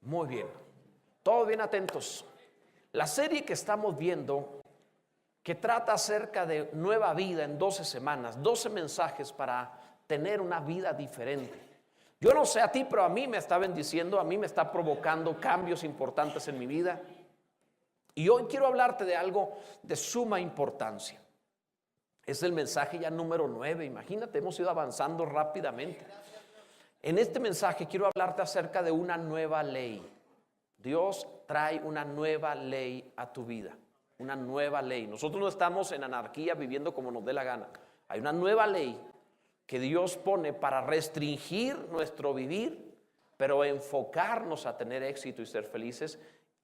Muy bien, todos bien atentos. La serie que estamos viendo, que trata acerca de nueva vida en 12 semanas, 12 mensajes para tener una vida diferente. Yo no sé a ti, pero a mí me está bendiciendo, a mí me está provocando cambios importantes en mi vida. Y hoy quiero hablarte de algo de suma importancia. Es el mensaje ya número 9, imagínate, hemos ido avanzando rápidamente. En este mensaje quiero hablarte acerca de una nueva ley. Dios trae una nueva ley a tu vida, una nueva ley. Nosotros no estamos en anarquía viviendo como nos dé la gana. Hay una nueva ley que Dios pone para restringir nuestro vivir, pero enfocarnos a tener éxito y ser felices.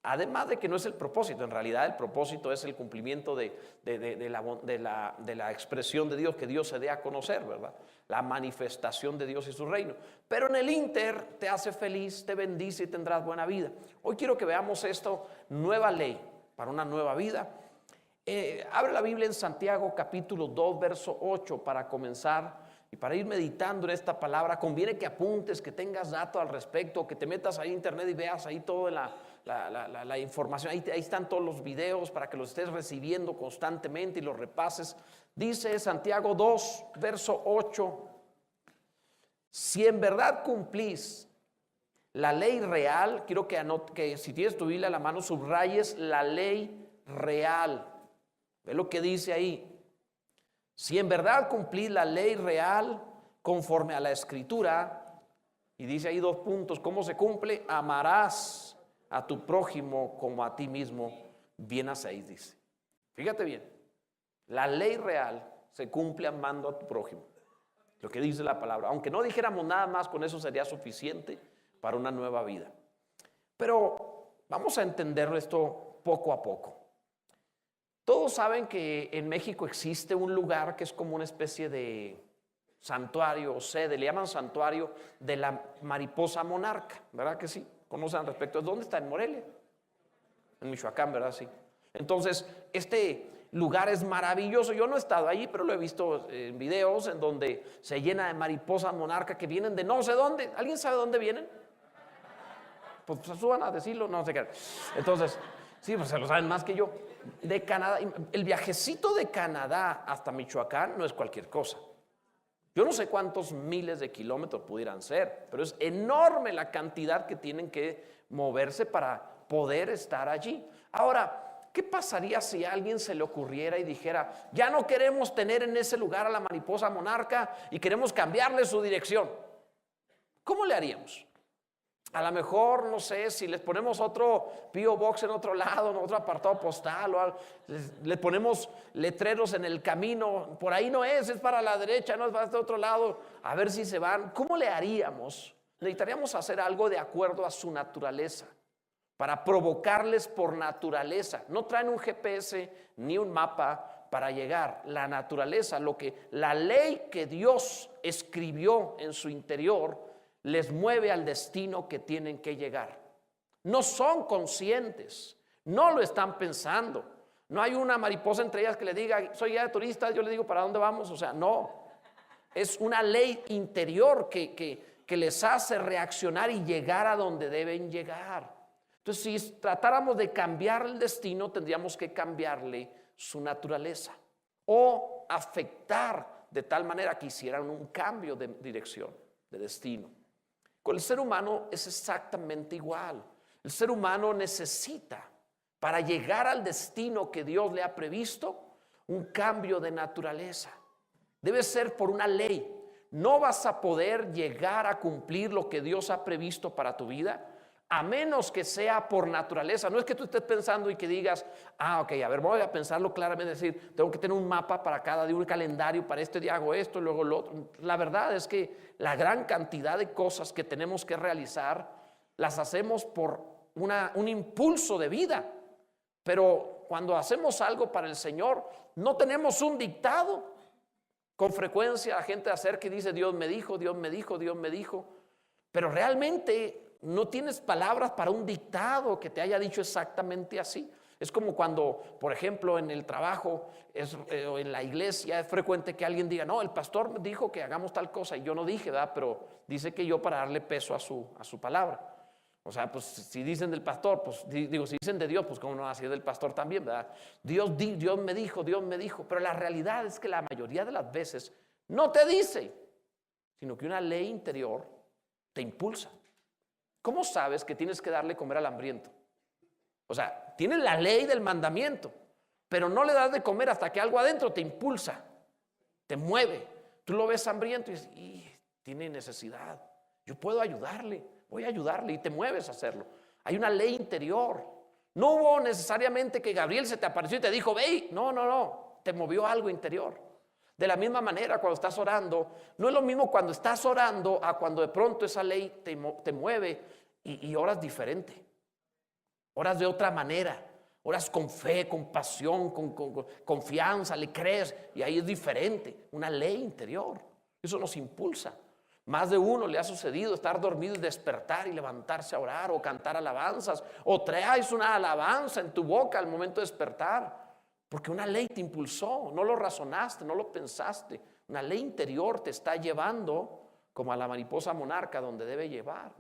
Además de que no es el propósito, en realidad el propósito es el cumplimiento de la expresión de Dios, que Dios se dé a conocer, ¿verdad? La manifestación de Dios y su reino. Pero en el ínter te hace feliz, te bendice y tendrás buena vida. Hoy quiero que veamos esto, nueva ley para una nueva vida. Abre la Biblia en Santiago capítulo 2, verso 8 para comenzar. Y para ir meditando en esta palabra, conviene que apuntes, que tengas datos al respecto, que te metas ahí en internet y veas ahí toda la información. Ahí están todos los videos para que los estés recibiendo constantemente y los repases. Dice Santiago 2, verso 8: si en verdad cumplís la ley real, quiero que si tienes tu Biblia a la mano, subrayes la ley real. Ve lo que dice ahí. Si en verdad cumplís la ley real conforme a la Escritura, y dice ahí 2 puntos, ¿cómo se cumple? Amarás a tu prójimo como a ti mismo, bien hacéis, dice. Fíjate bien, la ley real se cumple amando a tu prójimo, lo que dice la palabra. Aunque no dijéramos nada más, con eso sería suficiente para una nueva vida. Pero vamos a entender esto poco a poco. Todos saben que en México existe un lugar que es como una especie de santuario o sede, le llaman santuario de la mariposa monarca, ¿verdad que sí? ¿Conocen al respecto? ¿Dónde está? En Morelia, en Michoacán, ¿verdad? Sí. Entonces, este lugar es maravilloso. Yo no he estado allí, pero lo he visto en videos en donde se llena de mariposas monarca que vienen de no sé dónde. ¿Alguien sabe dónde vienen? Pues suban a decirlo, no sé qué. Entonces, sí, pues se lo saben más que yo. De Canadá, el viajecito de Canadá hasta Michoacán no es cualquier cosa. Yo no sé cuántos miles de kilómetros pudieran ser, pero es enorme la cantidad que tienen que moverse para poder estar allí. Ahora, ¿qué pasaría si a alguien se le ocurriera y dijera, ya no queremos tener en ese lugar a la mariposa monarca y queremos cambiarle su dirección? ¿Cómo le haríamos? A lo mejor, no sé, si les ponemos otro P.O. Box en otro lado, en otro apartado postal, o algo, le ponemos letreros en el camino, por ahí no es para la derecha, no es para este otro lado, a ver si se van. ¿Cómo le haríamos? Necesitaríamos hacer algo de acuerdo a su naturaleza, para provocarles por naturaleza. No traen un GPS ni un mapa para llegar. La naturaleza, la ley que Dios escribió en su interior, les mueve al destino que tienen que llegar. No son conscientes, no lo están pensando. No hay una mariposa entre ellas que le diga, soy guía de turistas, yo le digo para dónde vamos. O sea, no. Es una ley interior que les hace reaccionar y llegar a donde deben llegar. Entonces, si tratáramos de cambiar el destino, tendríamos que cambiarle su naturaleza o afectar de tal manera que hicieran un cambio de dirección, de destino. Con el ser humano es exactamente igual. El ser humano necesita, para llegar al destino que Dios le ha previsto, un cambio de naturaleza. Debe ser por una ley. No vas a poder llegar a cumplir lo que Dios ha previsto para tu vida, a menos que sea por naturaleza. No es que tú estés pensando y que digas, ok, a ver, voy a pensarlo claramente, decir, tengo que tener un mapa para cada día, un calendario, para este día hago esto, luego lo otro. La verdad es que la gran cantidad de cosas que tenemos que realizar, las hacemos por un impulso de vida. Pero cuando hacemos algo para el Señor, no tenemos un dictado. Con frecuencia la gente acerca y dice, Dios me dijo, Dios me dijo, Dios me dijo. Pero realmente no tienes palabras para un dictado que te haya dicho exactamente así. Es como cuando, por ejemplo, en el trabajo o en la iglesia es frecuente que alguien diga, no, el pastor me dijo que hagamos tal cosa y yo no dije, ¿verdad? Pero dice que yo para darle peso a su palabra. O sea, pues si dicen del pastor, pues digo, si dicen de Dios, pues cómo no va a ser del pastor también, ¿verdad? Dios me dijo, pero la realidad es que la mayoría de las veces no te dice, sino que una ley interior te impulsa. ¿Cómo sabes que tienes que darle comer al hambriento? O sea, tienes la ley del mandamiento, pero no le das de comer hasta que algo adentro te impulsa, te mueve. Tú lo ves hambriento y dices, tiene necesidad, yo puedo ayudarle, voy a ayudarle, y te mueves a hacerlo. Hay una ley interior. No hubo necesariamente que Gabriel se te apareció y te dijo, ve, no, te movió algo interior. De la misma manera, cuando estás orando, no es lo mismo cuando estás orando a cuando de pronto esa ley te mueve y oras diferente. Oras de otra manera, oras con fe, con pasión, con confianza, le crees, y ahí es diferente, una ley interior. Eso nos impulsa. Más de uno le ha sucedido estar dormido y despertar y levantarse a orar o cantar alabanzas, o traes una alabanza en tu boca al momento de despertar, porque una ley te impulsó, no lo razonaste, no lo pensaste. Una ley interior te está llevando como a la mariposa monarca donde debe llegar.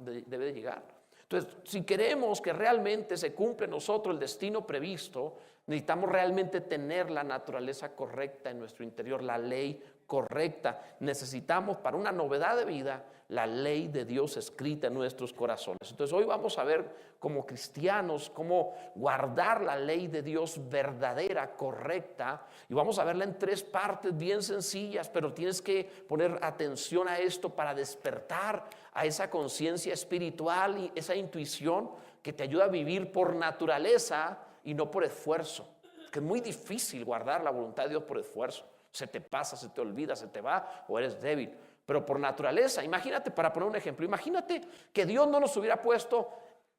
Entonces, si queremos que realmente se cumpla en nosotros el destino previsto, necesitamos realmente tener la naturaleza correcta en nuestro interior, la ley correcta. Necesitamos para una novedad de vida la ley de Dios escrita en nuestros corazones. Entonces hoy vamos a ver como cristianos cómo guardar la ley de Dios verdadera, correcta, y vamos a verla en 3 partes bien sencillas, pero tienes que poner atención a esto para despertar a esa conciencia espiritual y esa intuición que te ayuda a vivir por naturaleza y no por esfuerzo. Que es muy difícil guardar la voluntad de Dios por esfuerzo. Se te pasa, se te olvida, se te va o eres débil. Pero por naturaleza, imagínate, para poner un ejemplo, imagínate que Dios no nos hubiera puesto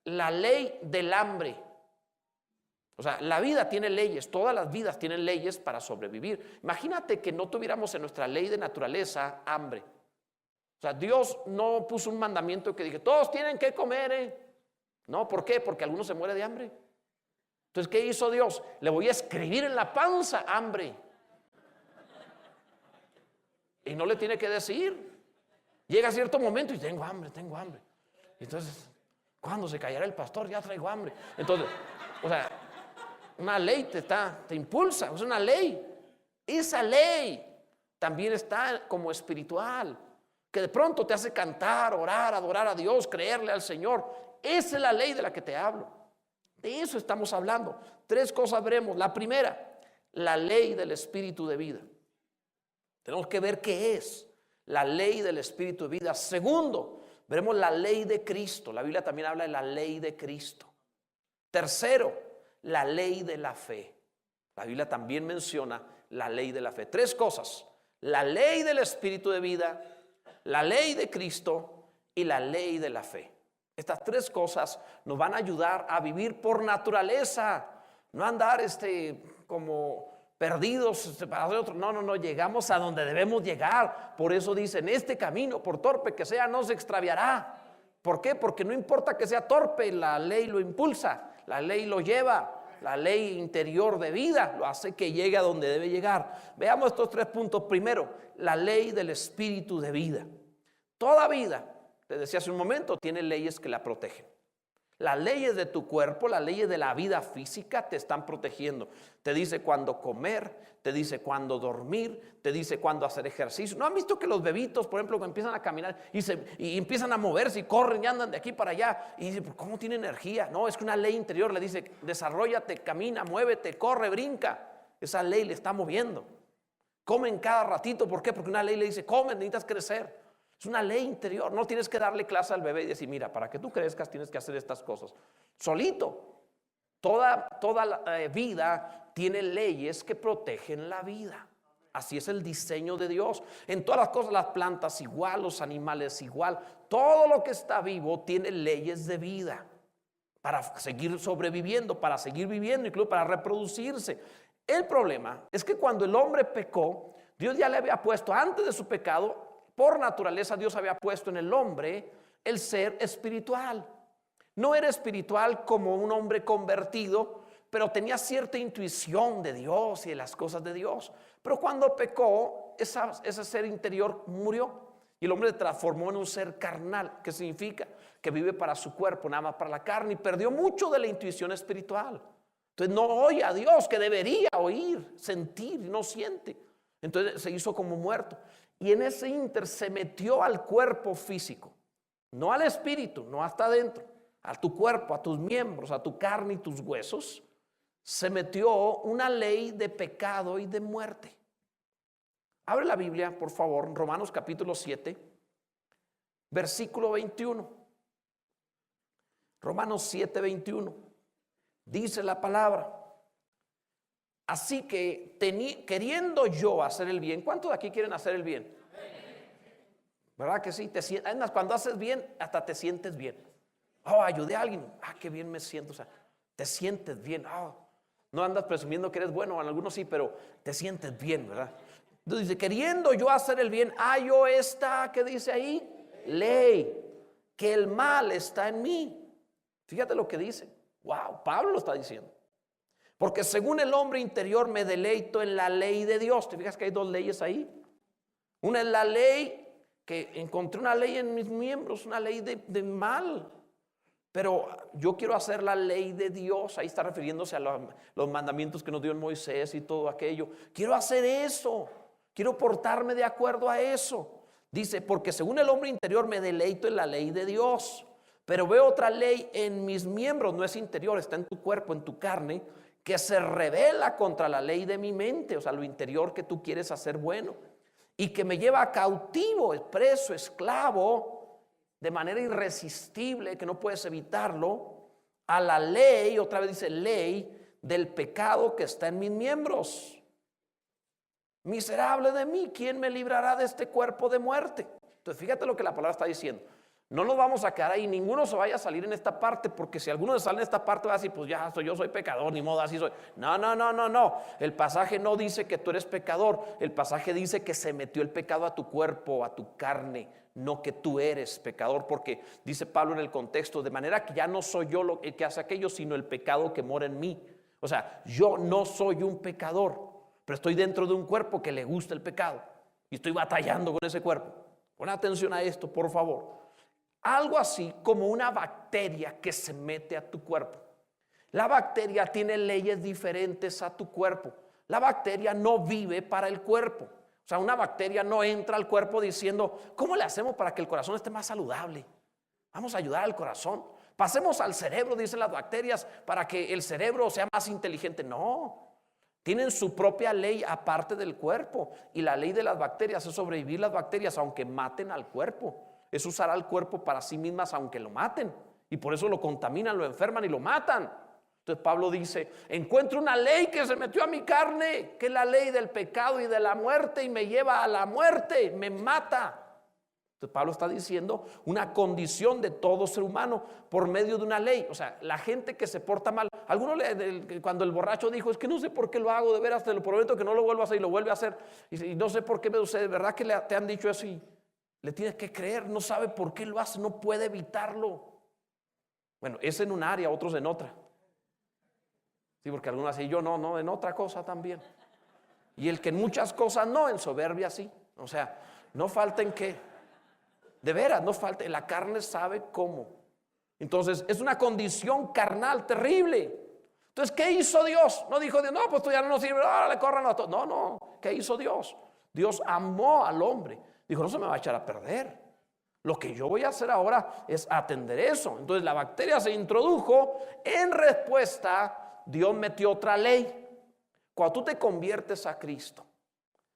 la ley del hambre. O sea, la vida tiene leyes, todas las vidas tienen leyes para sobrevivir. Imagínate que no tuviéramos en nuestra ley de naturaleza hambre. O sea, Dios no puso un mandamiento que dije, todos tienen que comer. No, ¿por qué? Porque alguno se muere de hambre. Entonces, ¿qué hizo Dios? Le voy a escribir en la panza hambre. Y no le tiene que decir. Llega a cierto momento y tengo hambre. Entonces, ¿cuándo se callará el pastor? Ya traigo hambre. Entonces, o sea, una ley te impulsa, es una ley. Esa ley también está como espiritual, que de pronto te hace cantar, orar, adorar a Dios, creerle al Señor. Esa es la ley de la que te hablo. De eso estamos hablando. 3 cosas veremos. La primera, la ley del espíritu de vida. Tenemos que ver qué es la ley del espíritu de vida. Segundo, veremos la ley de Cristo. La Biblia también habla de la ley de Cristo. Tercero, la ley de la fe. La Biblia también menciona la ley de la fe. 3 cosas: la ley del espíritu de vida, la ley de Cristo y la ley de la fe. Estas 3 cosas nos van a ayudar a vivir por naturaleza, no andar como perdidos separados de otros. No, llegamos a donde debemos llegar. Por eso dicen, este camino, por torpe que sea, no se extraviará. ¿Por qué? Porque no importa que sea torpe, la ley lo impulsa, la ley lo lleva, la ley interior de vida lo hace que llegue a donde debe llegar. Veamos estos 3 puntos. Primero, la ley del espíritu de vida. Toda vida, te decía hace un momento, tiene leyes que la protegen. Las leyes de tu cuerpo, las leyes de la vida física te están protegiendo. Te dice cuándo comer, te dice cuándo dormir, te dice cuándo hacer ejercicio. ¿No han visto que los bebitos, por ejemplo, que empiezan a caminar y empiezan a moverse y corren y andan de aquí para allá? Y dicen, ¿cómo tiene energía? No, es que una ley interior le dice, desarróllate, camina, muévete, corre, brinca. Esa ley le está moviendo. Comen cada ratito, ¿por qué? Porque una ley le dice, come, necesitas crecer. Es una ley interior. No tienes que darle clase al bebé y decir, mira, para que tú crezcas tienes que hacer estas cosas. Solito. Toda la vida tiene leyes que protegen la vida. Así es el diseño de Dios. En todas las cosas, las plantas igual, los animales igual. Todo lo que está vivo tiene leyes de vida para seguir sobreviviendo, para seguir viviendo, incluso para reproducirse. El problema es que cuando el hombre pecó, Dios ya le había puesto, antes de su pecado, por naturaleza Dios había puesto en el hombre el ser espiritual. No era espiritual como un hombre convertido, pero tenía cierta intuición de Dios y de las cosas de Dios. Pero cuando pecó, ese ser interior murió. Y el hombre se transformó en un ser carnal, que significa que vive para su cuerpo, nada más para la carne, y perdió mucho de la intuición espiritual. Entonces no oye a Dios, que debería oír, sentir, y no siente. Entonces se hizo como muerto. Y en ese ínter se metió al cuerpo físico, no al espíritu, no hasta adentro, a tu cuerpo, a tus miembros, a tu carne y tus huesos. Se metió una ley de pecado y de muerte. Abre la Biblia, por favor, Romanos capítulo 7, versículo 21. Romanos 7, 21. Dice la palabra: así que queriendo yo hacer el bien. ¿Cuántos de aquí quieren hacer el bien? ¿Verdad que sí? Además, cuando haces bien, hasta te sientes bien. Oh, ayudé a alguien. Ah, qué bien me siento. O sea, te sientes bien. Oh, no andas presumiendo que eres bueno. En algunos sí, pero te sientes bien, ¿verdad? Entonces dice, queriendo yo hacer el bien, yo esta, ¿qué dice ahí? Ley, que el mal está en mí. Fíjate lo que dice. Wow, Pablo lo está diciendo. Porque según el hombre interior me deleito en la ley de Dios. ¿Te fijas que hay dos leyes ahí? Una es la ley, que encontré una ley en mis miembros, una ley de mal. Pero yo quiero hacer la ley de Dios. Ahí está refiriéndose a los mandamientos que nos dio Moisés y todo aquello. Quiero hacer eso. Quiero portarme de acuerdo a eso. Dice, porque según el hombre interior me deleito en la ley de Dios. Pero veo otra ley en mis miembros, no es interior, está en tu cuerpo, en tu carne, que se revela contra la ley de mi mente, o sea, lo interior que tú quieres hacer bueno, y que me lleva cautivo, preso, esclavo, de manera irresistible, que no puedes evitarlo, a la ley, otra vez dice ley, del pecado que está en mis miembros. Miserable de mí, ¿quién me librará de este cuerpo de muerte? Entonces fíjate lo que la palabra está diciendo. No nos vamos a quedar ahí, ninguno se vaya a salir en esta parte, porque si alguno sale en esta parte va a decir, pues ya yo soy pecador, ni modo, así soy. No. El pasaje no dice que tú eres pecador, el pasaje dice que se metió el pecado a tu cuerpo, a tu carne, no que tú eres pecador, porque dice Pablo en el contexto, de manera que ya no soy yo el que hace aquello, sino el pecado que mora en mí. O sea, yo no soy un pecador, pero estoy dentro de un cuerpo que le gusta el pecado y estoy batallando con ese cuerpo. Pon atención a esto, por favor. Algo así como una bacteria que se mete a tu cuerpo. La bacteria tiene leyes diferentes a tu cuerpo. La bacteria no vive para el cuerpo. O sea, una bacteria no entra al cuerpo diciendo, ¿cómo le hacemos para que el corazón esté más saludable? Vamos a ayudar al corazón. Pasemos al cerebro, dicen las bacterias, para que el cerebro sea más inteligente. No, tienen su propia ley aparte del cuerpo. Y la ley de las bacterias es sobrevivir las bacterias aunque maten al cuerpo. Es usar al cuerpo para sí mismas aunque lo maten. Y por eso lo contaminan, lo enferman y lo matan. Entonces Pablo dice, encuentro una ley que se metió a mi carne, que es la ley del pecado y de la muerte, y me lleva a la muerte, me mata. Entonces Pablo está diciendo una condición de todo ser humano por medio de una ley. O sea, la gente que se porta mal. Algunos cuando el borracho dijo, es que no sé por qué lo hago, de veras te lo prometo que no lo vuelvo a hacer, y lo vuelve a hacer. Y no sé por qué me sucede, ¿verdad que te han dicho eso? Y le tienes que creer, no sabe por qué lo hace, no puede evitarlo. Bueno, es en un área, otros en otra. Sí, porque algunos así, yo no, en otra cosa también. Y el que en muchas cosas no, en soberbia sí. O sea, no falta en qué. De veras, no falta, la carne sabe cómo. Entonces, es una condición carnal terrible. Entonces, ¿qué hizo Dios? No dijo Dios, no, pues tú ya no nos sirve, ahora le corran a todos. No, ¿qué hizo Dios? Dios amó al hombre. Dijo, no se me va a echar a perder. Lo que yo voy a hacer ahora es atender eso. Entonces la bacteria se introdujo. En respuesta, Dios metió otra ley. Cuando tú te conviertes a Cristo,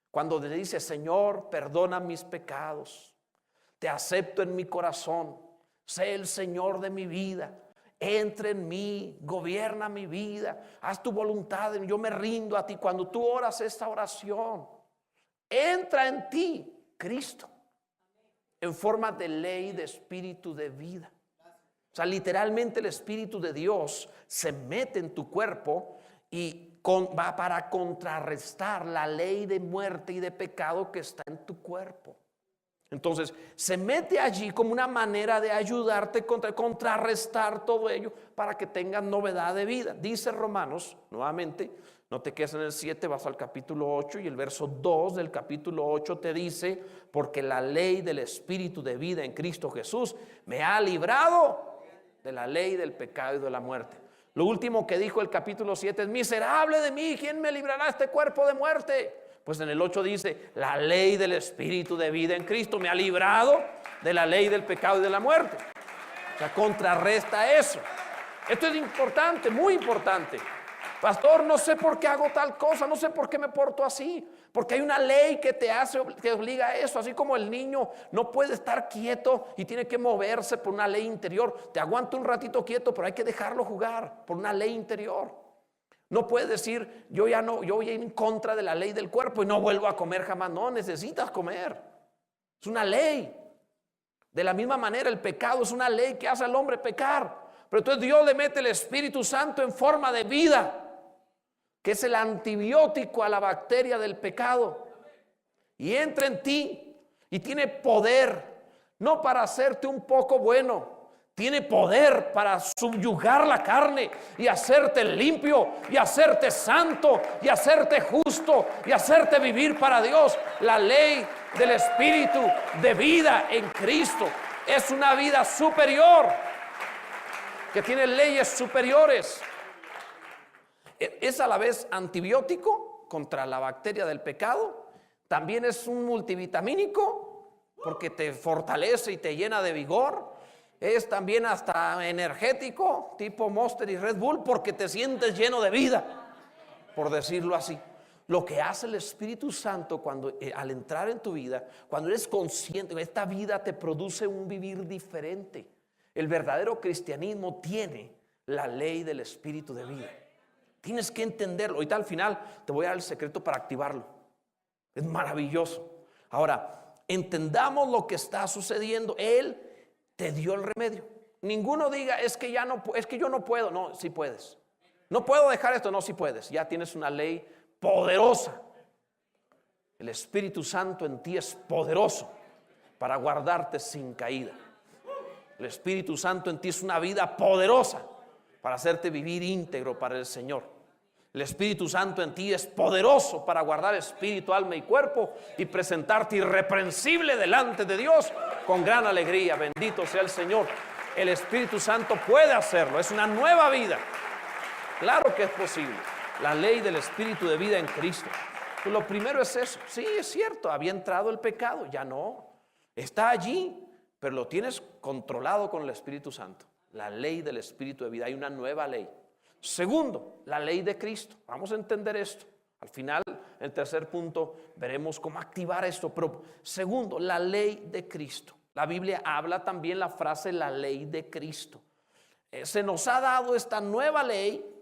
cuando le dices, Señor, perdona mis pecados, te acepto en mi corazón, sé el Señor de mi vida, entra en mí, gobierna mi vida, haz tu voluntad, yo me rindo a ti. Cuando tú oras esta oración, entra en ti Cristo en forma de ley, de espíritu de vida. O sea, literalmente el Espíritu de Dios se mete en tu cuerpo y va para contrarrestar la ley de muerte y de pecado que está en tu cuerpo. Entonces se mete allí como una manera de ayudarte, contrarrestar todo ello para que tengas novedad de vida. Dice Romanos, nuevamente, no te quedes en el 7, vas al capítulo 8 y el verso 2 del capítulo 8 te dice: porque la ley del Espíritu de vida en Cristo Jesús me ha librado de la ley del pecado y de la muerte. Lo último que dijo el capítulo 7 es: miserable de mí, ¿quién me librará de este cuerpo de muerte? Pues en el 8 dice: la ley del Espíritu de vida en Cristo me ha librado de la ley del pecado y de la muerte. O sea, contrarresta eso. Esto es importante, muy importante. Pastor, no sé por qué hago tal cosa, no sé por qué me porto así. Porque hay una ley que te obliga a eso. Así como el niño no puede estar quieto y tiene que moverse por una ley interior. Te aguanta un ratito quieto, pero hay que dejarlo jugar por una ley interior. No puedes decir: yo voy en contra de la ley del cuerpo y no vuelvo a comer jamás. No, necesitas comer. Es una ley. De la misma manera, el pecado es una ley que hace al hombre pecar. Pero entonces Dios le mete el Espíritu Santo en forma de vida, que es el antibiótico a la bacteria del pecado, y entra en ti y tiene poder, no para hacerte un poco bueno. Tiene poder para subyugar la carne y hacerte limpio y hacerte santo y hacerte justo y hacerte vivir para Dios. La ley del Espíritu de vida en Cristo es una vida superior, que tiene leyes superiores. Es a la vez antibiótico contra la bacteria del pecado. También es un multivitamínico porque te fortalece y te llena de vigor. Es también hasta energético, tipo Monster y Red Bull, porque te sientes lleno de vida, por decirlo así. Lo que hace el Espíritu Santo cuando al entrar en tu vida, cuando eres consciente, esta vida te produce un vivir diferente. El verdadero cristianismo tiene la ley del Espíritu de vida. Tienes que entenderlo. Ahorita al final te voy a dar el secreto para activarlo. Es maravilloso. Ahora, entendamos lo que está sucediendo. Él te dio el remedio. Ninguno diga: es que yo no puedo. No, sí puedes. No puedo dejar esto. No, sí puedes. Ya tienes una ley poderosa. El Espíritu Santo en ti es poderoso para guardarte sin caída. El Espíritu Santo en ti es una vida poderosa para hacerte vivir íntegro para el Señor. El Espíritu Santo en ti es poderoso para guardar espíritu, alma y cuerpo y presentarte irreprensible delante de Dios con gran alegría. Bendito sea el Señor. El Espíritu Santo puede hacerlo. Es una nueva vida. Claro que es posible. La ley del Espíritu de vida en Cristo. Pues lo primero es eso. Sí, es cierto, había entrado el pecado. Ya no. Está allí, pero lo tienes controlado con el Espíritu Santo. La ley del Espíritu de vida. Hay una nueva ley. Segundo, la ley de Cristo. Vamos a entender esto. Al final, el tercer punto, veremos cómo activar esto. Pero segundo, la ley de Cristo. La Biblia habla también la frase la ley de Cristo. Se nos ha dado esta nueva ley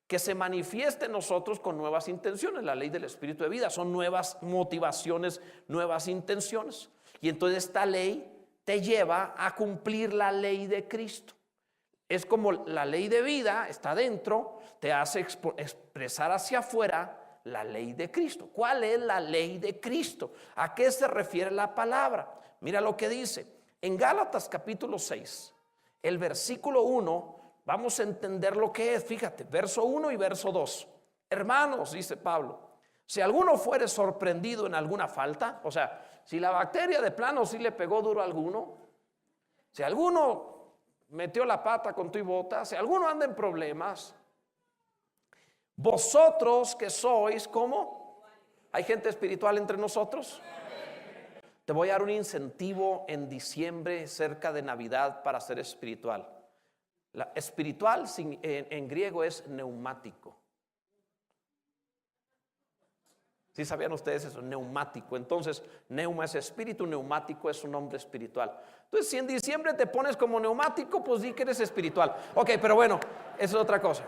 que se manifiesta en nosotros con nuevas intenciones. La ley del Espíritu de vida son nuevas motivaciones, nuevas intenciones. Y entonces esta ley te lleva a cumplir la ley de Cristo. Es como la ley de vida está dentro, te hace expresar hacia afuera la ley de Cristo. ¿Cuál es la ley de Cristo? ¿A qué se refiere la palabra? Mira lo que dice en Gálatas capítulo 6, el versículo 1. Vamos a entender lo que es. Fíjate, verso 1 y verso 2. Hermanos, dice Pablo, si alguno fuere sorprendido en alguna falta, o sea, si la bacteria de plano sí le pegó duro a alguno, si alguno metió la pata con tu y bota, si alguno anda en problemas, vosotros que sois, ¿cómo? ¿Hay gente espiritual entre nosotros? Te voy a dar un incentivo en diciembre, cerca de Navidad, para ser espiritual. La espiritual en griego es neumático. ¿Sí sabían ustedes eso? Neumático. Entonces, neuma es espíritu, neumático es un hombre espiritual. Entonces, si en diciembre te pones como neumático, pues di que eres espiritual. Ok, pero bueno, eso es otra cosa.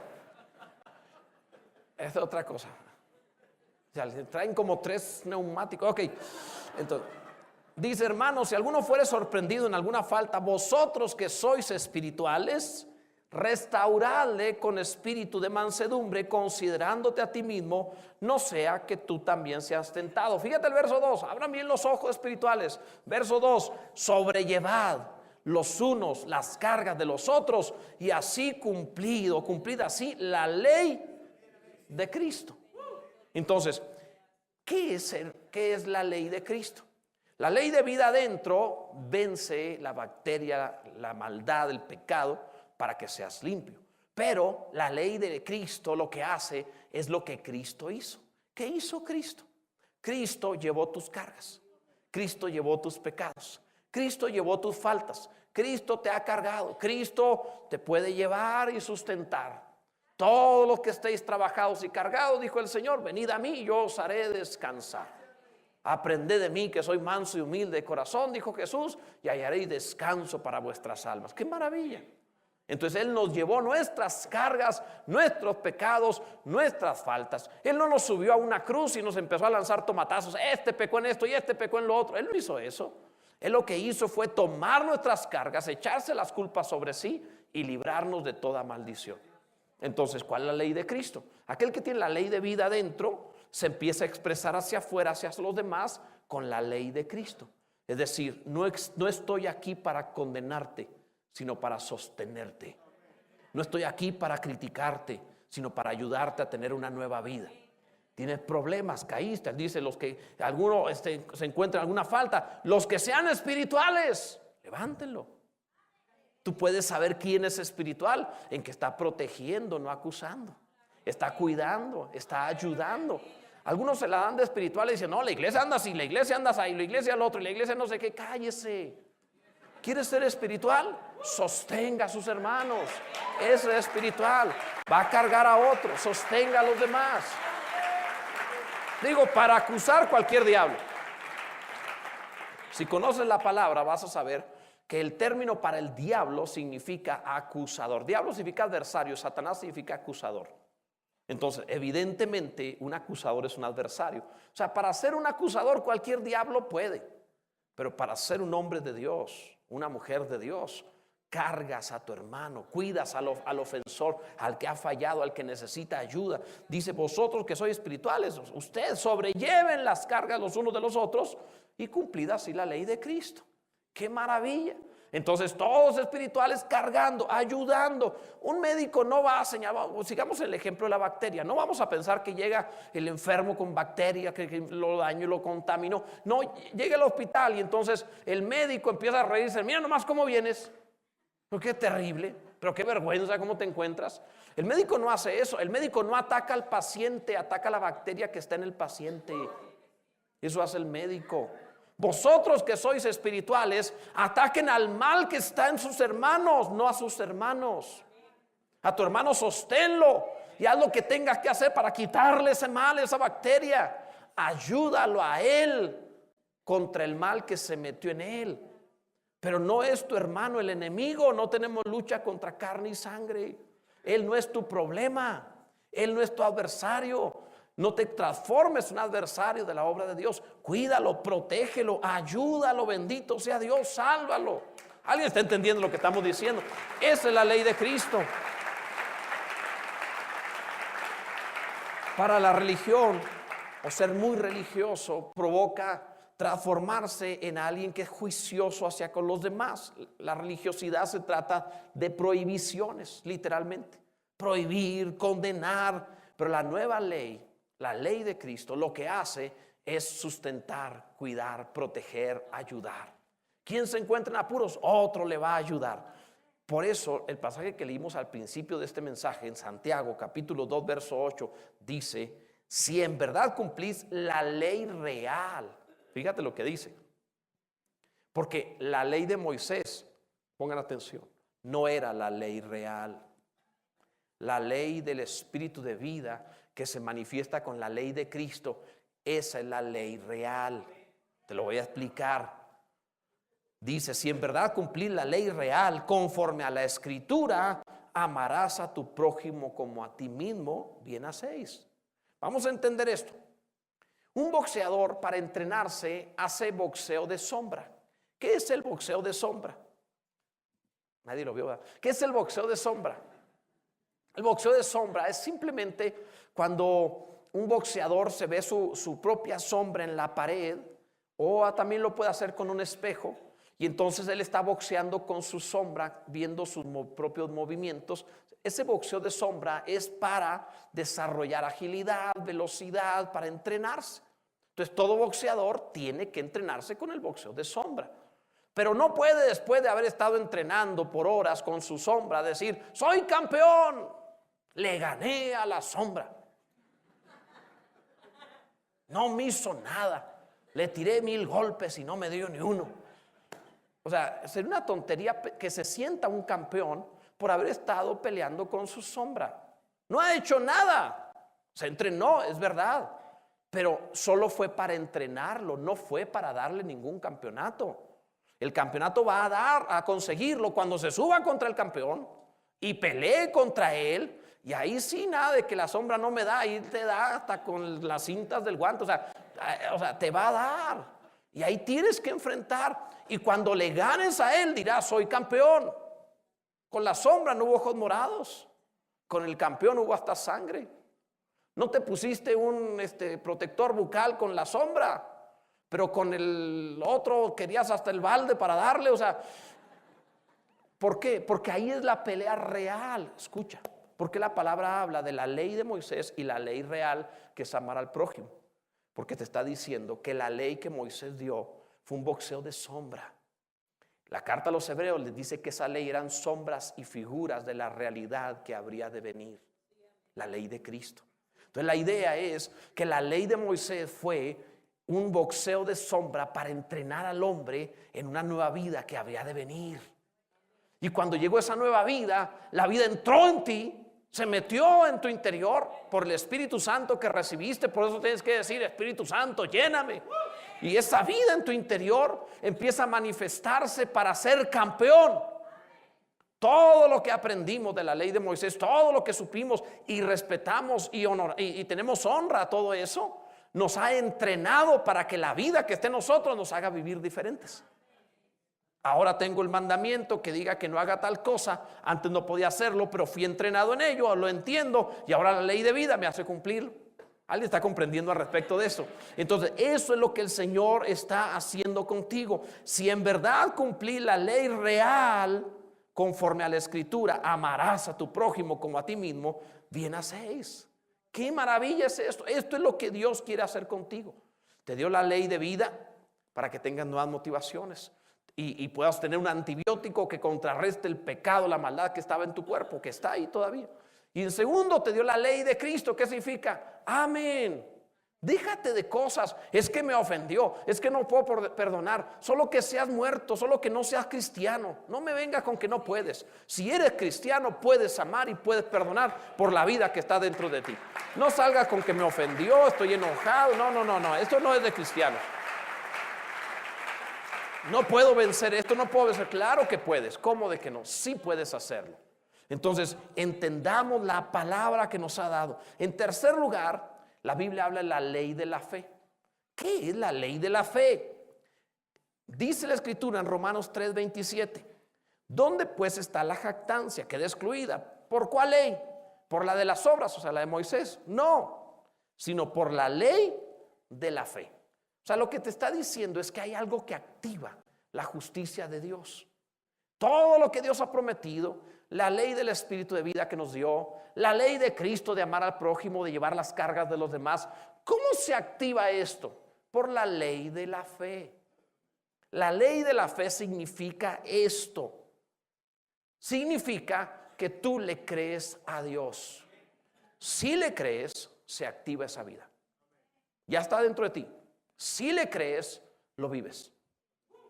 Es otra cosa. O sea, traen como 3 neumáticos. Ok, entonces, dice: hermanos, si alguno fuere sorprendido en alguna falta, vosotros que sois espirituales, restauradle con espíritu de mansedumbre, considerándote a ti mismo, no sea que tú también seas tentado. Fíjate el verso 2, abran bien los ojos espirituales. Verso 2, sobrellevad los unos las cargas de los otros y así cumplida así la ley de Cristo. Entonces, ¿qué es la ley de Cristo? La ley de vida adentro vence la bacteria, la maldad, el pecado, para que seas limpio. Pero la ley de Cristo lo que hace es lo que Cristo hizo. ¿Qué hizo Cristo? Cristo llevó tus cargas. Cristo llevó tus pecados. Cristo llevó tus faltas. Cristo te ha cargado. Cristo te puede llevar y sustentar. Todos los que estéis trabajados y cargados, dijo el Señor, venid a mí y yo os haré descansar. Aprended de mí que soy manso y humilde de corazón, dijo Jesús, y hallaréis descanso para vuestras almas. ¡Qué maravilla! Entonces Él nos llevó nuestras cargas, nuestros pecados, nuestras faltas. Él no nos subió a una cruz y nos empezó a lanzar tomatazos. Este pecó en esto y este pecó en lo otro. Él no hizo eso. Él lo que hizo fue tomar nuestras cargas, echarse las culpas sobre sí y librarnos de toda maldición. Entonces, ¿cuál es la ley de Cristo? Aquel que tiene la ley de vida adentro se empieza a expresar hacia afuera, hacia los demás, con la ley de Cristo. Es decir, no estoy aquí para condenarte, sino para sostenerte. No estoy aquí para criticarte, sino para ayudarte a tener una nueva vida. Tienes problemas, caíste, dice los que alguno se encuentra en alguna falta, los que sean espirituales, levántenlo. Tú puedes saber quién es espiritual en que está protegiendo, no acusando, está cuidando, está ayudando. Algunos se la dan de espiritual y dicen, no, la iglesia anda así, la iglesia anda así, la iglesia al otro, y la iglesia no sé qué. Cállese. ¿Quieres ser espiritual? Sostenga a sus hermanos. Eso es espiritual. Va a cargar a otros, sostenga a los demás. Digo, para acusar cualquier diablo. Si conoces la palabra, vas a saber que el término para el diablo significa acusador. Diablo significa adversario, Satanás significa acusador. Entonces, evidentemente, un acusador es un adversario. O sea, para ser un acusador cualquier diablo puede, pero para ser un hombre de Dios, una mujer de Dios, cargas a tu hermano, cuidas al ofensor, al que ha fallado, al que necesita ayuda. Dice, vosotros que sois espirituales, ustedes sobrelleven las cargas los unos de los otros y cumplid así la ley de Cristo. ¡Qué maravilla! Entonces todos espirituales cargando, ayudando. Un médico no va a señalar, sigamos el ejemplo de la bacteria. No vamos a pensar que llega el enfermo con bacteria, que lo dañó y lo contaminó. No, llega al hospital y entonces el médico empieza a reírse. Mira nomás cómo vienes. Pero qué terrible, pero qué vergüenza cómo te encuentras. El médico no hace eso. El médico no ataca al paciente, ataca la bacteria que está en el paciente. Eso hace el médico. Vosotros que sois espirituales, ataquen al mal que está en sus hermanos, no a sus hermanos. A tu hermano sosténlo y haz lo que tengas que hacer para quitarle ese mal, esa bacteria. Ayúdalo a él contra el mal que se metió en él. Pero no es tu hermano el enemigo. No tenemos lucha contra carne y sangre. Él no es tu problema. Él no es tu adversario. No te transformes en un adversario de la obra de Dios. Cuídalo, protégelo, ayúdalo, bendito sea Dios, sálvalo. ¿Alguien está entendiendo lo que estamos diciendo? Esa es la ley de Cristo. Para la religión, o ser muy religioso, provoca transformarse en alguien que es juicioso hacia con los demás. La religiosidad se trata de prohibiciones, literalmente. Prohibir, condenar. Pero la nueva ley, la ley de Cristo, lo que hace es sustentar, cuidar, proteger, ayudar. ¿Quién se encuentra en apuros? Otro le va a ayudar. Por eso el pasaje que leímos al principio de este mensaje en Santiago capítulo 2 verso 8 dice, si en verdad cumplís la ley real. Fíjate lo que dice. Porque la ley de Moisés, pongan atención, no era la ley real. La ley del Espíritu de vida que se manifiesta con la ley de Cristo, esa es la ley real. Te lo voy a explicar. Dice, si en verdad cumplir la ley real conforme a la Escritura, amarás a tu prójimo como a ti mismo, bien hacéis. Vamos a entender esto. Un boxeador para entrenarse hace boxeo de sombra. ¿Qué es el boxeo de sombra? Nadie lo vio, ¿verdad? ¿Qué es el boxeo de sombra? El boxeo de sombra es simplemente cuando un boxeador se ve su propia sombra en la pared, o también lo puede hacer con un espejo, y entonces él está boxeando con su sombra, viendo sus propios movimientos. Ese boxeo de sombra es para desarrollar agilidad, velocidad, para entrenarse. Entonces todo boxeador tiene que entrenarse con el boxeo de sombra. Pero no puede, después de haber estado entrenando por horas con su sombra, decir: soy campeón, le gané a la sombra, no me hizo nada, le tiré 1000 golpes y no me dio ni uno. O sea, sería una tontería que se sienta un campeón por haber estado peleando con su sombra. No ha hecho nada, se entrenó, es verdad, pero solo fue para entrenarlo, no fue para darle ningún campeonato. El campeonato va a conseguirlo cuando se suba contra el campeón y pelee contra él. Y ahí sí, nada de que la sombra no me da, ahí te da hasta con las cintas del guante. O sea, te va a dar. Y ahí tienes que enfrentar. Y cuando le ganes a él, dirás: soy campeón. Con la sombra no hubo ojos morados. Con el campeón hubo hasta sangre. No te pusiste un protector bucal con la sombra, pero con el otro querías hasta el balde para darle. O sea, ¿por qué? Porque ahí es la pelea real. Escucha, porque la palabra habla de la ley de Moisés y la ley real, que es amar al prójimo. Porque te está diciendo que la ley que Moisés dio fue un boxeo de sombra. La carta a los hebreos les dice que esa ley eran sombras y figuras de la realidad que habría de venir, la ley de Cristo. Entonces la idea es que la ley de Moisés fue un boxeo de sombra para entrenar al hombre en una nueva vida que habría de venir. Y cuando llegó esa nueva vida, la vida entró en ti, se metió en tu interior por el Espíritu Santo que recibiste. Por eso tienes que decir: Espíritu Santo, lléname. Y esa vida en tu interior empieza a manifestarse para ser campeón. Todo lo que aprendimos de la ley de Moisés, todo lo que supimos y respetamos y tenemos honra a todo eso, nos ha entrenado para que la vida que esté en nosotros nos haga vivir diferentes. Ahora tengo el mandamiento que diga que no haga tal cosa. Antes no podía hacerlo, pero fui entrenado en ello, lo entiendo, y ahora la ley de vida me hace cumplirlo. ¿Alguien está comprendiendo al respecto de eso? Entonces eso es lo que el Señor está haciendo contigo. Si en verdad cumplí la ley real conforme a la Escritura, amarás a tu prójimo como a ti mismo, bien hacéis. ¡Qué maravilla es esto! Esto es lo que Dios quiere hacer contigo. Te dio la ley de vida para que tengas nuevas motivaciones y puedas tener un antibiótico que contrarreste el pecado, la maldad que estaba en tu cuerpo, que está ahí todavía. Y en segundo, te dio la ley de Cristo. ¿Qué significa? Amén. Déjate de cosas. Es que me ofendió, es que no puedo perdonar. Solo que seas muerto, solo que no seas cristiano. No me vengas con que no puedes. Si eres cristiano, puedes amar y puedes perdonar por la vida que está dentro de ti. No salgas con que me ofendió, estoy enojado. No. Esto no es de cristiano. No puedo vencer esto, no puedo vencer. Claro que puedes. ¿Cómo de que no? Sí puedes hacerlo. Entonces, entendamos la palabra que nos ha dado. En tercer lugar, la Biblia habla de la ley de la fe. ¿Qué es la ley de la fe? Dice la Escritura en Romanos 3:27. ¿Dónde pues está la jactancia? Queda excluida. ¿Por cuál ley? ¿Por la de las obras, o sea, la de Moisés? No, sino por la ley de la fe. O sea, lo que te está diciendo es que hay algo que activa la justicia de Dios. Todo lo que Dios ha prometido, la ley del Espíritu de vida que nos dio, la ley de Cristo de amar al prójimo, de llevar las cargas de los demás. ¿Cómo se activa esto? Por la ley de la fe. La ley de la fe significa esto. Significa que tú le crees a Dios. Si le crees, se activa esa vida. Ya está dentro de ti. Si le crees, lo vives.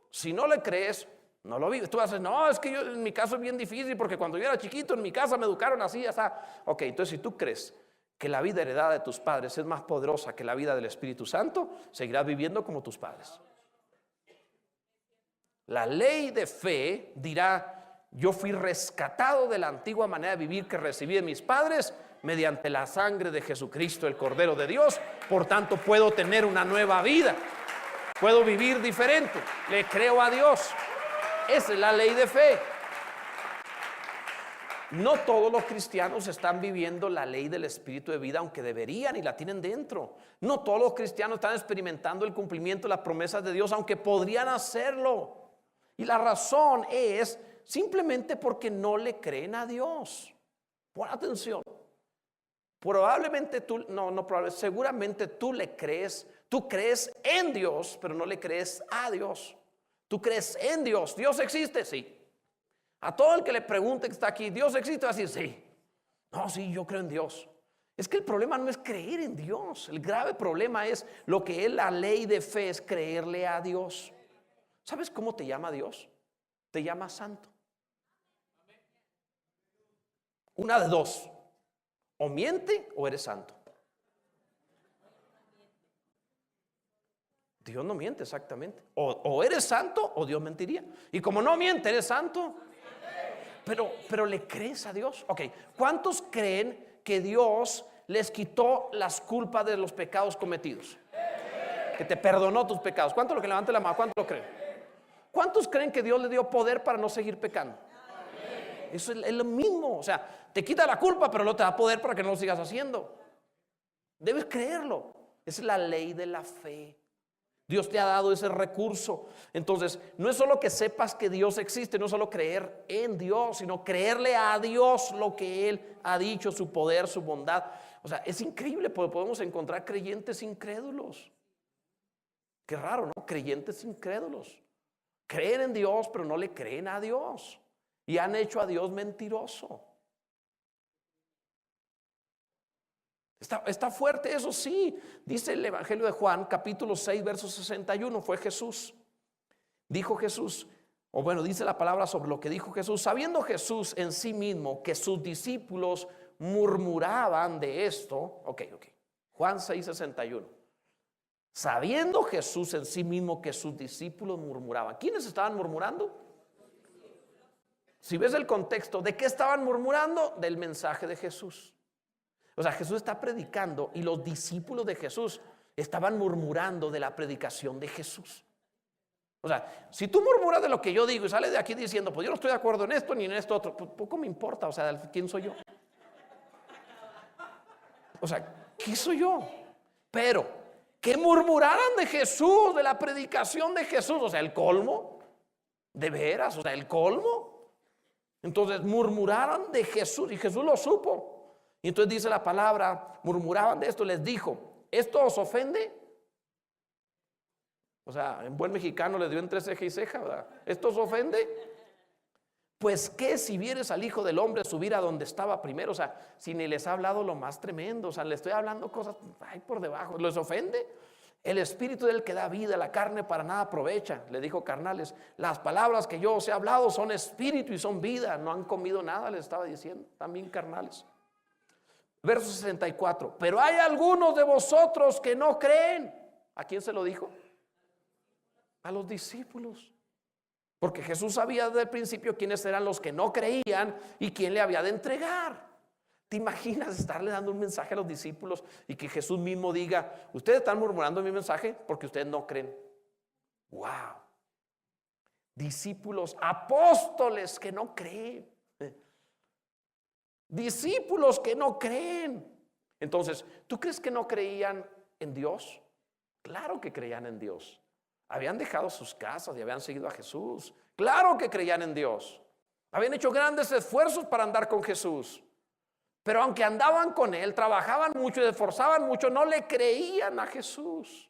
Si no le crees, no lo vives. Tú vas a decir: no, es que yo, en mi caso es bien difícil porque cuando yo era chiquito en mi casa me educaron así, ya está. Ok, entonces si tú crees que la vida heredada de tus padres es más poderosa que la vida del Espíritu Santo, seguirás viviendo como tus padres. La ley de fe dirá: yo fui rescatado de la antigua manera de vivir que recibí de mis padres mediante la sangre de Jesucristo, el Cordero de Dios. Por tanto, puedo tener una nueva vida. Puedo vivir diferente. Le creo a Dios. Esa es la ley de fe. No todos los cristianos están viviendo la ley del espíritu de vida, aunque deberían y la tienen dentro. No todos los cristianos están experimentando el cumplimiento de las promesas de Dios, aunque podrían hacerlo. Y la razón es simplemente porque no le creen a Dios. Pon atención. Probablemente tú, seguramente tú le crees, tú crees en Dios, pero no le crees a Dios. Tú crees en Dios. ¿Dios existe? Sí. A todo el que le pregunte que está aquí, ¿Dios existe? Va a decir sí. No, sí, yo creo en Dios. Es que el problema no es creer en Dios. El grave problema es lo que es la ley de fe, es creerle a Dios. ¿Sabes cómo te llama Dios? Te llama santo. Una de dos: o miente o eres santo. Dios no miente, exactamente. O eres santo o Dios mentiría. Y como no miente, eres santo. Pero ¿le crees a Dios? Ok, ¿cuántos creen que Dios les quitó las culpas de los pecados cometidos? Que te perdonó tus pecados. ¿Cuántos lo que levante la mano? ¿Cuántos lo creen? ¿Cuántos creen que Dios le dio poder para no seguir pecando? Eso es lo mismo. O sea, te quita la culpa, pero no te da poder para que no lo sigas haciendo. Debes creerlo. Esa es la ley de la fe. Dios te ha dado ese recurso. Entonces, no es solo que sepas que Dios existe, no es solo creer en Dios, sino creerle a Dios lo que Él ha dicho, su poder, su bondad. O sea, es increíble porque podemos encontrar creyentes incrédulos. Qué raro, ¿no? Creyentes incrédulos. Creen en Dios, pero no le creen a Dios. Y han hecho a Dios mentiroso. Está fuerte eso, sí. Dice el Evangelio de Juan, capítulo 6, verso 61. Fue Jesús. Dijo Jesús, o bueno, dice la palabra sobre lo que dijo Jesús. Sabiendo Jesús en sí mismo que sus discípulos murmuraban de esto. Ok. Juan 6, 61. Sabiendo Jesús en sí mismo que sus discípulos murmuraban. ¿Quiénes estaban murmurando? Si ves el contexto, ¿de qué estaban murmurando? Del mensaje de Jesús. O sea, Jesús está predicando y los discípulos de Jesús estaban murmurando de la predicación de Jesús. O sea, si tú murmuras de lo que yo digo y sales de aquí diciendo, pues yo no estoy de acuerdo en esto ni en esto otro, pues poco me importa. O sea, ¿quién soy yo? O sea, ¿qué soy yo? Pero que murmuraran de Jesús, de la predicación de Jesús. O sea, el colmo. De veras, o sea, el colmo. Entonces murmuraron de Jesús y Jesús lo supo. Y entonces dice la palabra, murmuraban de esto, les dijo, ¿esto os ofende? O sea, en buen mexicano les dio entre ceja y ceja, ¿verdad? ¿Esto os ofende? Pues qué si vieres al Hijo del Hombre subir a donde estaba primero. O sea, si ni les ha hablado lo más tremendo, o sea, le estoy hablando cosas ahí por debajo, ¿les ofende? El espíritu del que da vida, la carne para nada aprovecha. Le dijo carnales, las palabras que yo os he hablado son espíritu y son vida. No han comido nada, les estaba diciendo, también carnales. Verso 64. Pero hay algunos de vosotros que no creen. ¿A quién se lo dijo? A los discípulos. Porque Jesús sabía desde el principio quiénes eran los que no creían y quién le había de entregar. ¿Te imaginas estarle dando un mensaje a los discípulos y que Jesús mismo diga, ustedes están murmurando mi mensaje porque ustedes no creen? Wow. Discípulos, apóstoles que no creen. Discípulos que no creen. Entonces, ¿tú crees que no creían en Dios? Claro que creían en Dios. Habían dejado sus casas y habían seguido a Jesús. Claro que creían en Dios. Habían hecho grandes esfuerzos para andar con Jesús. Pero aunque andaban con Él, trabajaban mucho y se esforzaban mucho, no le creían a Jesús.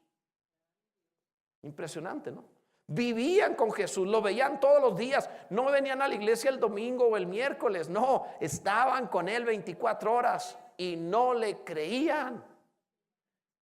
Impresionante, ¿no? Vivían con Jesús, lo veían todos los días. No venían a la iglesia el domingo o el miércoles. No, estaban con Él 24 horas y no le creían.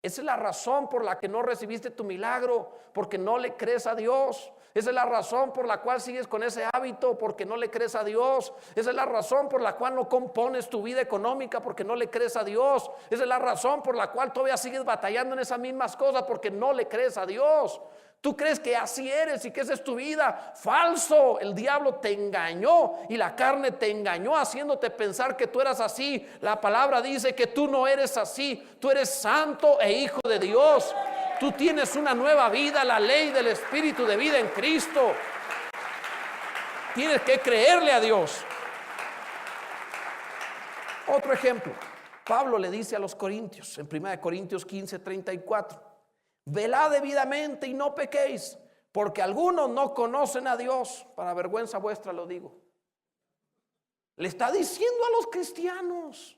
Esa es la razón por la que no recibiste tu milagro, porque no le crees a Dios. Esa es la razón por la cual sigues con ese hábito, porque no le crees a Dios. Esa es la razón por la cual no compones tu vida económica, porque no le crees a Dios. Esa es la razón por la cual todavía sigues batallando en esas mismas cosas, porque no le crees a Dios. Tú crees que así eres y que esa es tu vida. Falso. El diablo te engañó y la carne te engañó haciéndote pensar que tú eras así. La palabra dice que tú no eres así. Tú eres santo e hijo de Dios. Tú tienes una nueva vida, la ley del espíritu de vida en Cristo. Tienes que creerle a Dios. Otro ejemplo, Pablo le dice a los corintios en 1 Corintios 15:34: velad debidamente y no pequéis, porque algunos no conocen a Dios. Para vergüenza vuestra lo digo. Le está diciendo a los cristianos,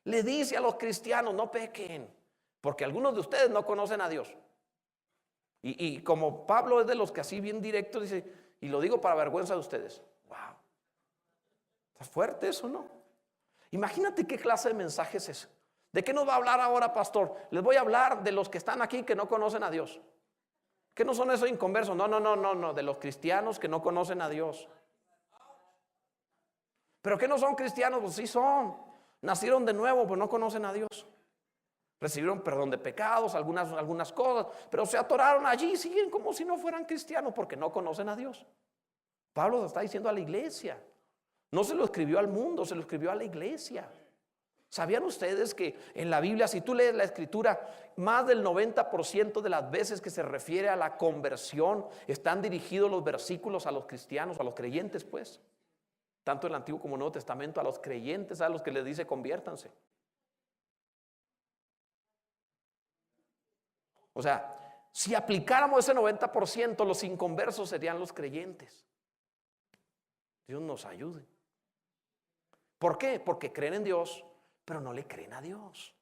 le dice a los cristianos: no pequen, porque algunos de ustedes no conocen a Dios. Y como Pablo es de los que así bien directo dice, y lo digo para vergüenza de ustedes. Wow, está fuerte eso, ¿no? Imagínate qué clase de mensaje es ese. ¿De qué nos va a hablar ahora, pastor? Les voy a hablar de los que están aquí que no conocen a Dios. ¿Qué no son esos inconversos? No, de los cristianos que no conocen a Dios. ¿Pero qué no son cristianos? Pues sí son. Nacieron de nuevo, pues no conocen a Dios. Recibieron perdón de pecados, algunas cosas, pero se atoraron allí, siguen como si no fueran cristianos porque no conocen a Dios. Pablo lo está diciendo a la iglesia. No se lo escribió al mundo, se lo escribió a la iglesia. ¿Sabían ustedes que en la Biblia, si tú lees la escritura, más del 90% de las veces que se refiere a la conversión están dirigidos los versículos a los cristianos, a los creyentes, pues? Tanto el Antiguo como el Nuevo Testamento, a los creyentes, a los que les dice conviértanse. O sea, si aplicáramos ese 90%, los inconversos serían los creyentes. Dios nos ayude. ¿Por qué? Porque creen en Dios, pero no le creen a Dios.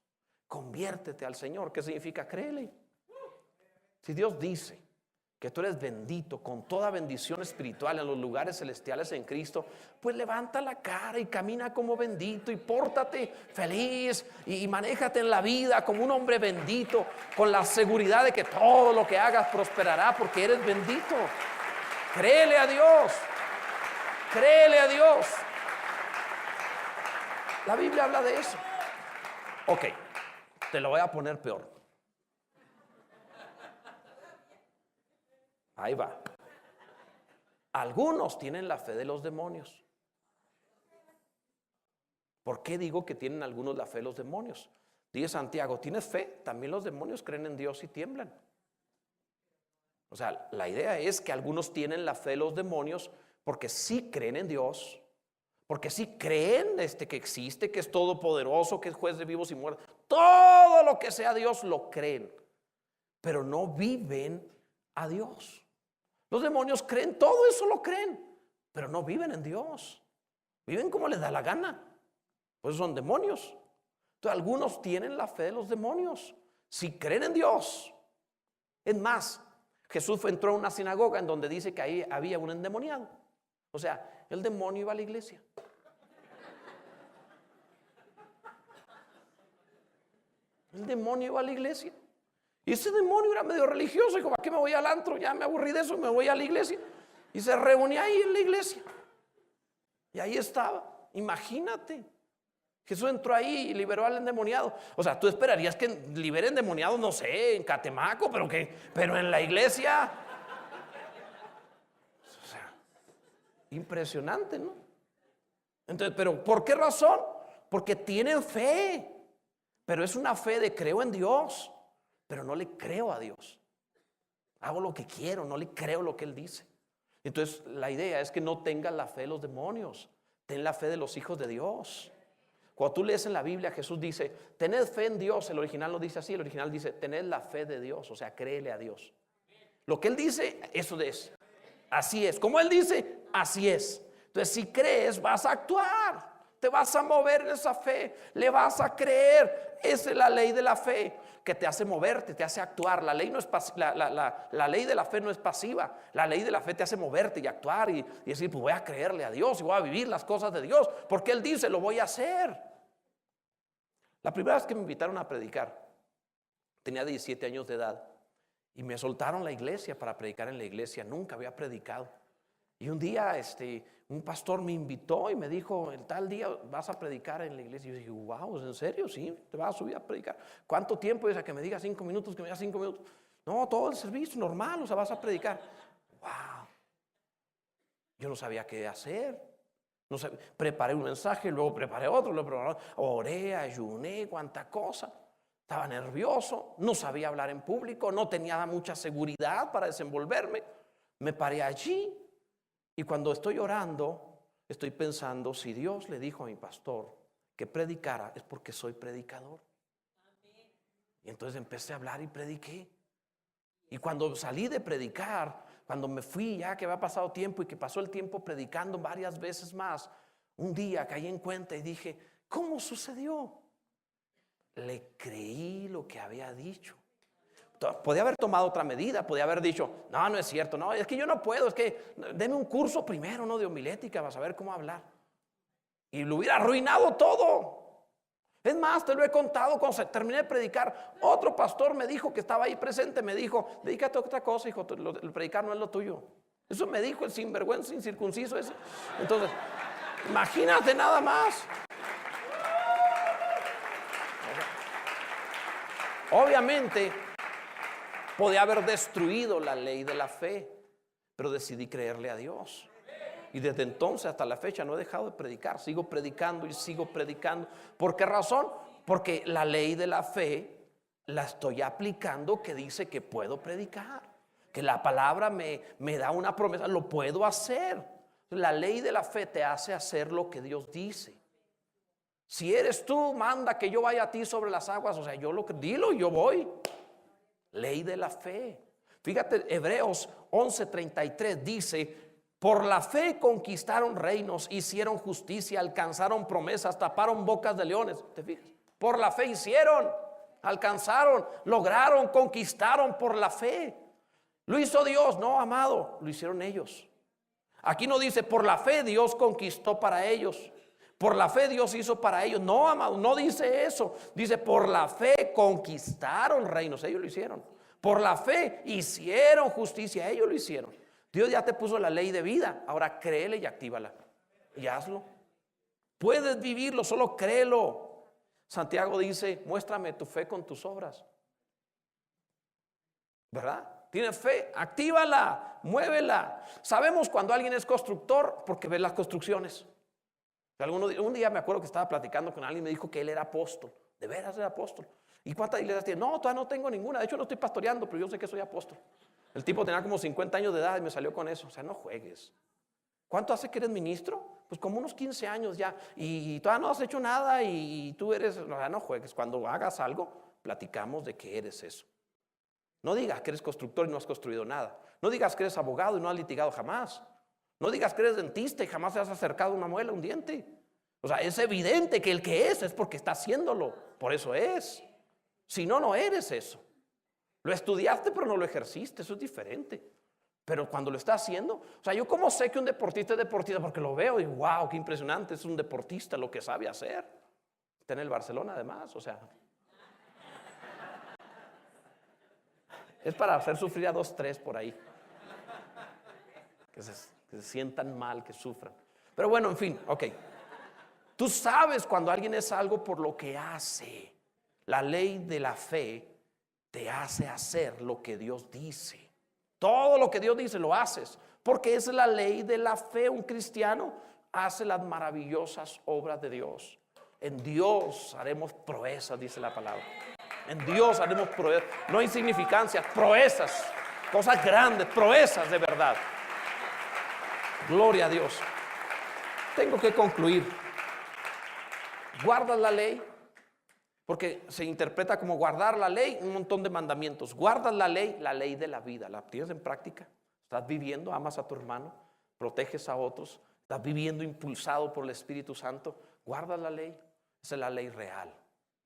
Conviértete al Señor. ¿Qué significa? Créele. Si Dios dice que tú eres bendito con toda bendición espiritual en los lugares celestiales en Cristo, pues levanta la cara y camina como bendito y pórtate feliz y manéjate en la vida como un hombre bendito, con la seguridad de que todo lo que hagas prosperará porque eres bendito. Créele a Dios. Créele a Dios. La Biblia habla de eso. Ok, te lo voy a poner peor. Ahí va. Algunos tienen la fe de los demonios. ¿Por qué digo que tienen algunos la fe de los demonios? Dice Santiago: ¿tienes fe? También los demonios creen en Dios y tiemblan. O sea, la idea es que algunos tienen la fe de los demonios porque sí creen en Dios, porque sí creen que existe, que es todopoderoso, que es juez de vivos y muertos. Todo lo que sea Dios lo creen, pero no viven a Dios. Los demonios creen, todo eso lo creen, pero no viven en Dios. Viven como les da la gana. Pues son demonios. Entonces algunos tienen la fe de los demonios. Si creen en Dios. Es más, Jesús entró a una sinagoga en donde dice que ahí había un endemoniado. O sea, el demonio iba a la iglesia. El demonio iba a la iglesia. Y ese demonio era medio religioso. Y como: ¿a qué me voy al antro? Ya me aburrí de eso, me voy a la iglesia. Y se reunía ahí en la iglesia. Y ahí estaba. Imagínate. Jesús entró ahí y liberó al endemoniado. O sea, tú esperarías que libere endemoniados, no sé, en Catemaco, pero en la iglesia. O sea, impresionante, ¿no? Entonces, pero ¿por qué razón? Porque tienen fe. Pero es una fe de creo en Dios, pero no le creo a Dios. Hago lo que quiero, no le creo lo que Él dice. Entonces la idea es que no tengas la fe de los demonios, ten la fe de los hijos de Dios. Cuando tú lees en la Biblia, Jesús dice: tened fe en Dios. El original no dice así, el original dice: tened la fe de Dios, o sea, créele a Dios. Lo que Él dice, eso es. Así es, como Él dice, así es. Entonces si crees, vas a actuar. Te vas a mover en esa fe, le vas a creer. Esa es la ley de la fe, que te hace moverte, te hace actuar. La ley no es la ley de la fe no es pasiva. La ley de la fe te hace moverte y actuar y decir: pues voy a creerle a Dios y voy a vivir las cosas de Dios, porque Él dice, lo voy a hacer. La primera vez que me invitaron a predicar, tenía 17 años de edad y me soltaron la iglesia para predicar en la iglesia. Nunca había predicado. Y un día un pastor me invitó y me dijo: el tal día vas a predicar en la iglesia. Y yo dije: wow, ¿en serio? Sí, te vas a subir a predicar. ¿Cuánto tiempo? Dice: que me diga 5 minutos, que me diga 5 minutos. No, todo el servicio normal, o sea, vas a predicar. Wow. Yo no sabía qué hacer. No sabía. Preparé un mensaje, luego preparé otro, oré, ayuné, cuánta cosa. Estaba nervioso, no sabía hablar en público, no tenía mucha seguridad para desenvolverme. Me paré allí. Y cuando estoy orando, estoy pensando: si Dios le dijo a mi pastor que predicara, es porque soy predicador. Y entonces empecé a hablar y prediqué. Y cuando salí de predicar, cuando me fui, ya que había pasado tiempo y que pasó el tiempo predicando varias veces más, un día caí en cuenta y dije, ¿cómo sucedió? Le creí lo que había dicho. Podía haber tomado otra medida, podía haber dicho, no, no es cierto, no, es que yo no puedo, es que deme un curso primero, ¿no? De homilética, vas a ver cómo hablar. Y lo hubiera arruinado todo. Es más, te lo he contado, cuando terminé de predicar, otro pastor me dijo que estaba ahí presente, me dijo, dedícate a otra cosa, hijo, el predicar no es lo tuyo. Eso me dijo el sinvergüenza, incircunciso ese. Entonces, imagínate nada más. Obviamente, podía haber destruido la ley de la fe, pero decidí creerle a Dios. Y desde entonces hasta la fecha no he dejado de predicar. Sigo predicando y sigo predicando. ¿Por qué razón? Porque la ley de la fe la estoy aplicando, que dice que puedo predicar, que la palabra me da una promesa, lo puedo hacer. La ley de la fe te hace hacer lo que Dios dice. Si eres tú, manda que yo vaya a ti sobre las aguas. O sea, dilo, yo voy. Ley de la fe. Fíjate, Hebreos 11:33 dice: por la fe conquistaron reinos, hicieron justicia, alcanzaron promesas, taparon bocas de leones. ¿Te fijas? Por la fe hicieron, alcanzaron, lograron, conquistaron por la fe. ¿Lo hizo Dios? No, amado, lo hicieron ellos. Aquí no dice por la fe Dios conquistó para ellos, por la fe Dios hizo para ellos. No, amado, no dice eso. Dice por la fe conquistaron reinos, ellos lo hicieron. Por la fe hicieron justicia, ellos lo hicieron. Dios ya te puso la ley de vida, ahora créele y actívala y hazlo. Puedes vivirlo, solo créelo. Santiago dice, muéstrame tu fe con tus obras. ¿Verdad? Tienes fe, actívala, muévela. Sabemos cuando alguien es constructor porque ve las construcciones. Un día me acuerdo que estaba platicando con alguien y me dijo que él era apóstol. ¿De veras era apóstol? ¿Y cuántas iglesias tiene? No, todavía no tengo ninguna. De hecho no estoy pastoreando, pero yo sé que soy apóstol. El tipo tenía como 50 años de edad y me salió con eso. O sea, no juegues. ¿Cuánto hace que eres ministro? Pues como unos 15 años ya. Y todavía no has hecho nada y tú eres... No juegues. Cuando hagas algo, platicamos de que eres eso. No digas que eres constructor y no has construido nada. No digas que eres abogado y no has litigado jamás. No digas que eres dentista y jamás te has acercado a una muela, un diente. O sea, es evidente que el que es porque está haciéndolo. Por eso es. Si no, no eres eso. Lo estudiaste pero no lo ejerciste, eso es diferente. Pero cuando lo está haciendo, o sea, yo como sé que un deportista es deportista porque lo veo y wow, qué impresionante, es un deportista lo que sabe hacer. Está en el Barcelona además, o sea. Es para hacer sufrir a 2, 3 por ahí. Que se sientan mal, que sufran. Pero bueno, en fin, ok. Tú sabes cuando alguien es algo por lo que hace. La ley de la fe te hace hacer lo que Dios dice. Todo lo que Dios dice lo haces, porque es la ley de la fe. Un cristiano hace las maravillosas obras de Dios. En Dios haremos proezas, dice la palabra. En Dios haremos proezas, no insignificancias, proezas, cosas grandes, proezas de verdad. Gloria a Dios. Tengo que concluir. ¿Guardas la ley? Porque se interpreta como guardar la ley, un montón de mandamientos. Guardas la ley de la vida. ¿La tienes en práctica? ¿Estás viviendo? ¿Amas a tu hermano? ¿Proteges a otros? ¿Estás viviendo impulsado por el Espíritu Santo? ¿Guardas la ley? Esa es la ley real.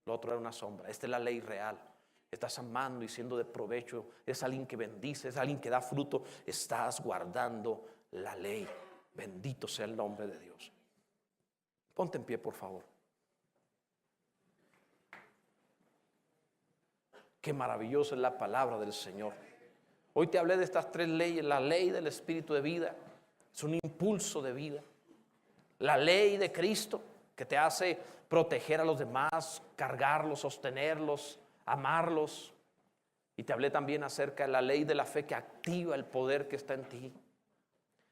Lo otro era una sombra. Esta es la ley real. Estás amando y siendo de provecho. Es alguien que bendice, es alguien que da fruto. Estás guardando la ley. Bendito sea el nombre de Dios. Ponte en pie, por favor. Qué maravillosa es la palabra del Señor. Hoy te hablé de estas 3 leyes. La ley del Espíritu de vida es un impulso de vida. La ley de Cristo que te hace proteger a los demás, cargarlos, sostenerlos, amarlos. Y te hablé también acerca de la ley de la fe que activa el poder que está en ti.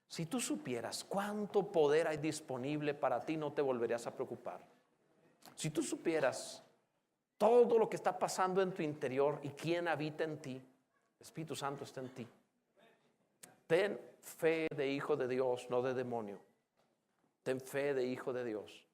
Si tú supieras cuánto poder hay disponible para ti, no te volverías a preocupar. Si tú supieras todo lo que está pasando en tu interior y quién habita en ti, el Espíritu Santo está en ti. Ten fe de hijo de Dios, no de demonio. Ten fe de hijo de Dios.